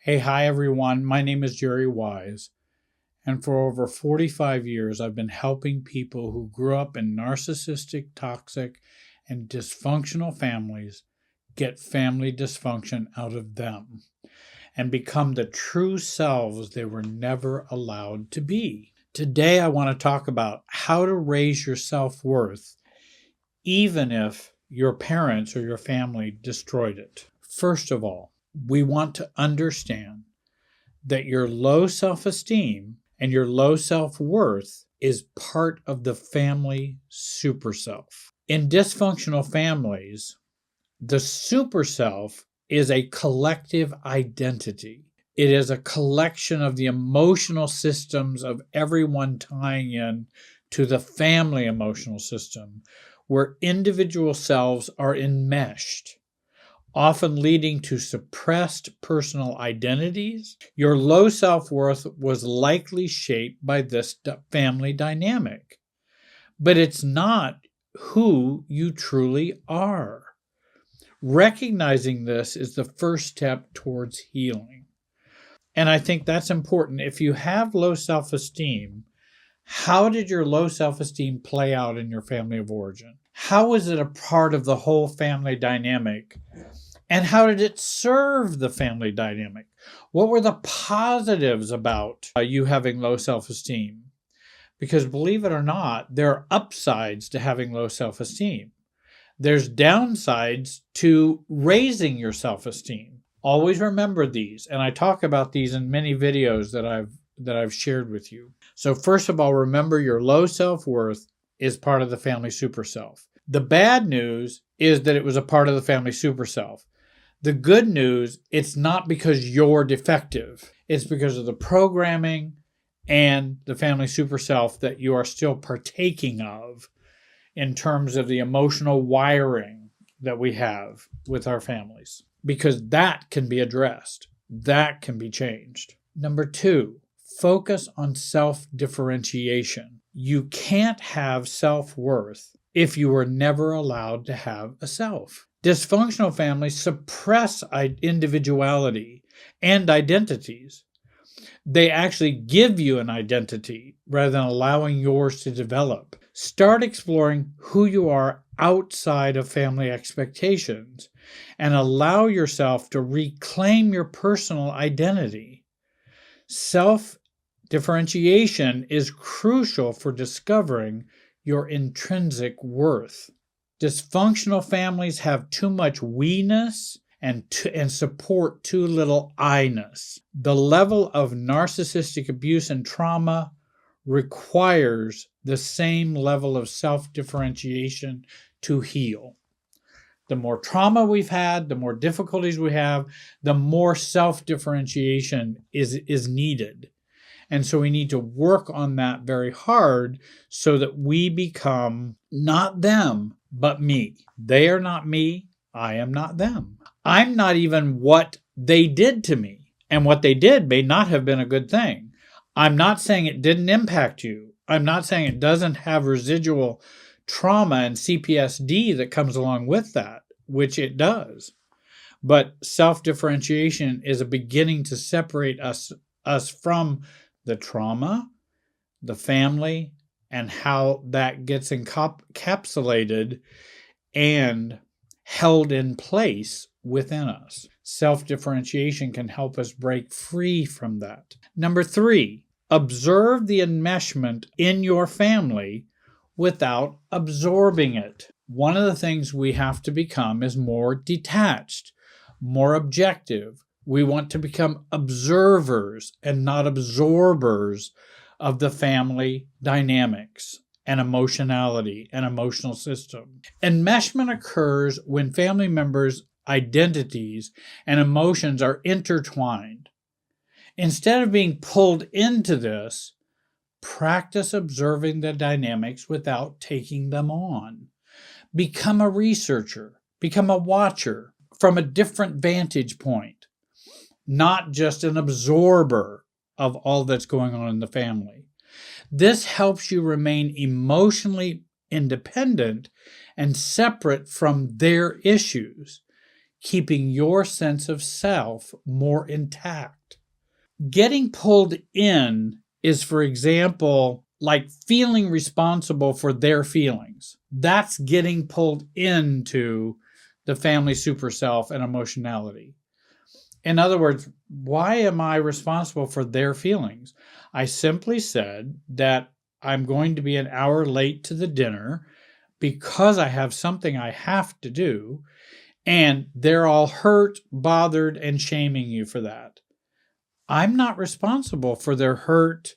Hi everyone. My name is Jerry Wise, and for over 45 years, I've been helping people who grew up in narcissistic, toxic, and dysfunctional families get family dysfunction out of them and become the true selves they were never allowed to be. Today, I want to talk about how to raise your self-worth, even if your parents or your family destroyed it. First of all, we want to understand that your low self-esteem and your low self-worth is part of the family super self. In dysfunctional families, the super self is a collective identity. It is a collection of the emotional systems of everyone tying in to the family emotional system, where individual selves are enmeshed, often leading to suppressed personal identities. Your low self-worth was likely shaped by this family dynamic, but it's not who you truly are. Recognizing this is the first step towards healing. And I think that's important. If you have low self-esteem, how did your low self-esteem play out in your family of origin? How is it a part of the whole family dynamic? And how did it serve the family dynamic? What were the positives about you having low self-esteem? Because believe it or not, there are upsides to having low self-esteem. There's downsides to raising your self-esteem. Always remember these, and I talk about these in many videos that I've shared with you. So first of all, remember your low self-worth is part of the family super self. The bad news is that it was a part of the family super self. The good news, it's not because you're defective. It's because of the programming and the family super self that you are still partaking of in terms of the emotional wiring that we have with our families. Because that can be addressed. That can be changed. Number 2, focus on self-differentiation. You can't have self-worth if you were never allowed to have a self. Dysfunctional families suppress individuality and identities. They actually give you an identity rather than allowing yours to develop. Start exploring who you are outside of family expectations and allow yourself to reclaim your personal identity. Self-differentiation is crucial for discovering your intrinsic worth. Dysfunctional families have too much we-ness and support too little I-ness. The level of narcissistic abuse and trauma requires the same level of self-differentiation to heal. The more trauma we've had, the more difficulties we have, the more self-differentiation is needed. And so we need to work on that very hard so that we become not them, but me. They are not me. I am not them. I'm not even what they did to me. And what they did may not have been a good thing. I'm not saying it didn't impact you. I'm not saying it doesn't have residual trauma and CPSD that comes along with that, which it does. But self-differentiation is a beginning to separate us from the trauma, the family, and how that gets encapsulated and held in place within us. Self-differentiation can help us break free from that. Number 3, observe the enmeshment in your family without absorbing it. One of the things we have to become is more detached, more objective. We want to become observers and not absorbers of the family dynamics and emotionality and emotional system. Enmeshment occurs when family members' identities and emotions are intertwined. Instead of being pulled into this, practice observing the dynamics without taking them on. Become a researcher, become a watcher from a different vantage point, not just an absorber of all that's going on in the family. This helps you remain emotionally independent and separate from their issues, keeping your sense of self more intact. Getting pulled in is, for example, like feeling responsible for their feelings. That's getting pulled into the family super self and emotionality. In other words, why am I responsible for their feelings? I simply said that I'm going to be an hour late to the dinner because I have something I have to do, and they're all hurt, bothered, and shaming you for that. I'm not responsible for their hurt,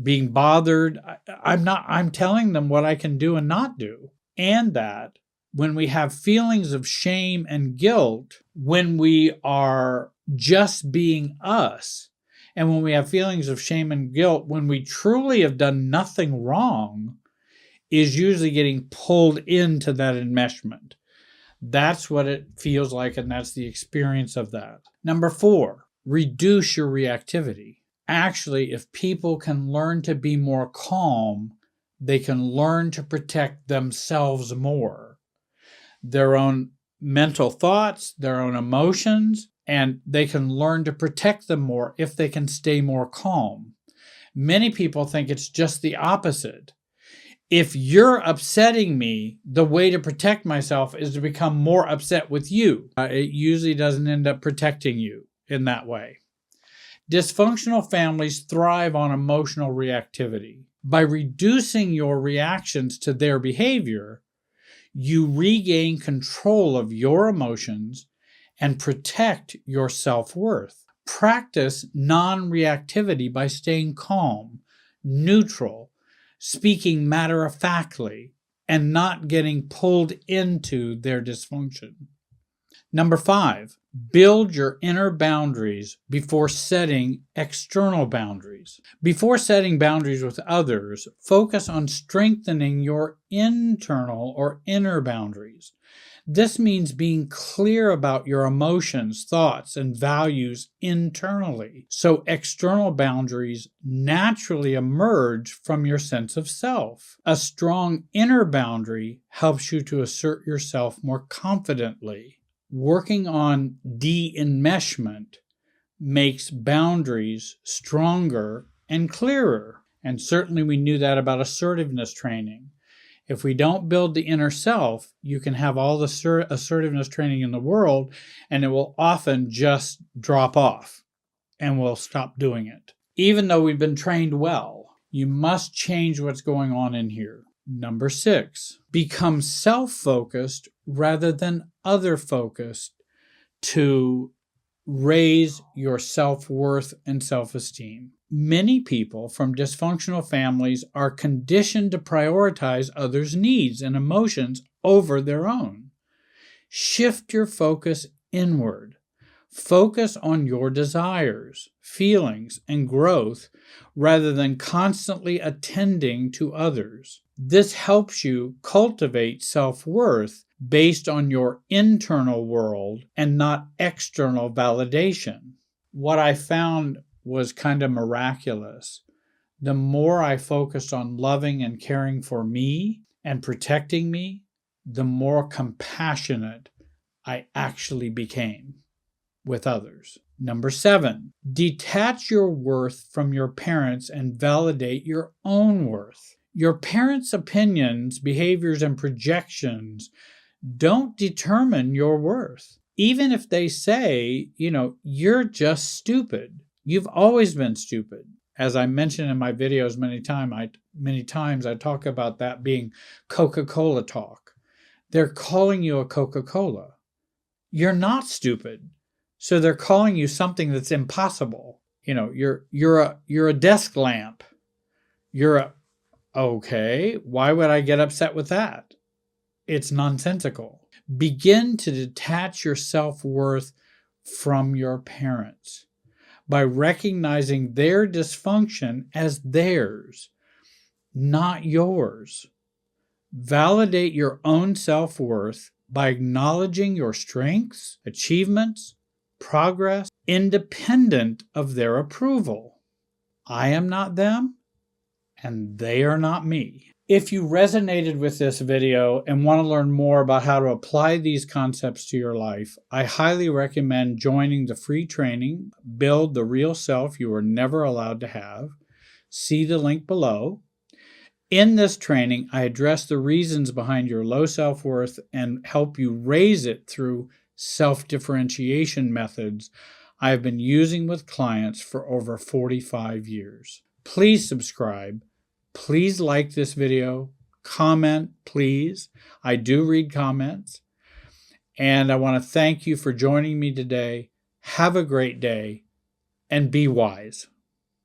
being bothered. I'm telling them what I can do and not do. And that when we have feelings of shame and guilt, when we are just being us, and when we have feelings of shame and guilt, when we truly have done nothing wrong, is usually getting pulled into that enmeshment. That's what it feels like, and that's the experience of that. Number 4, reduce your reactivity. Actually, if people can learn to be more calm, they can learn to protect themselves more. Their own mental thoughts, their own emotions, and they can learn to protect them more if they can stay more calm. Many people think it's just the opposite. If you're upsetting me, the way to protect myself is to become more upset with you. It usually doesn't end up protecting you in that way. Dysfunctional families thrive on emotional reactivity. By reducing your reactions to their behavior, you regain control of your emotions and protect your self-worth. Practice non-reactivity by staying calm, neutral, speaking matter-of-factly, and not getting pulled into their dysfunction. Number 5, build your inner boundaries before setting external boundaries. Before setting boundaries with others, focus on strengthening your internal or inner boundaries. This means being clear about your emotions, thoughts, and values internally, so external boundaries naturally emerge from your sense of self. A strong inner boundary helps you to assert yourself more confidently. Working on de-enmeshment makes boundaries stronger and clearer. And certainly we knew that about assertiveness training. If we don't build the inner self, you can have all the assertiveness training in the world, and it will often just drop off, and we'll stop doing it. Even though we've been trained well, you must change what's going on in here. Number 6, become self-focused rather than other-focused to raise your self-worth and self-esteem. Many people from dysfunctional families are conditioned to prioritize others' needs and emotions over their own. Shift your focus inward. Focus on your desires, feelings, and growth rather than constantly attending to others. This helps you cultivate self-worth based on your internal world and not external validation. What I found was kind of miraculous. The more I focused on loving and caring for me and protecting me, the more compassionate I actually became with others. Number 7, detach your worth from your parents and validate your own worth. Your parents' opinions, behaviors, and projections don't determine your worth. Even if they say, you're just stupid. You've always been stupid. As I mentioned in my videos many times, I talk about that being Coca-Cola talk. They're calling you a Coca-Cola. You're not stupid. So they're calling you something that's impossible. You're a desk lamp. Okay, why would I get upset with that? It's nonsensical. Begin to detach your self-worth from your parents by recognizing their dysfunction as theirs, not yours. Validate your own self-worth by acknowledging your strengths, achievements, progress, independent of their approval. I am not them, and they are not me. If you resonated with this video and want to learn more about how to apply these concepts to your life, I highly recommend joining the free training, Build the Real Self You Were Never Allowed to Have. See the link below. In this training, I address the reasons behind your low self-worth and help you raise it through self-differentiation methods I have been using with clients for over 45 years. Please subscribe. Please like this video. Comment, please. I do read comments. And I want to thank you for joining me today. Have a great day and be wise.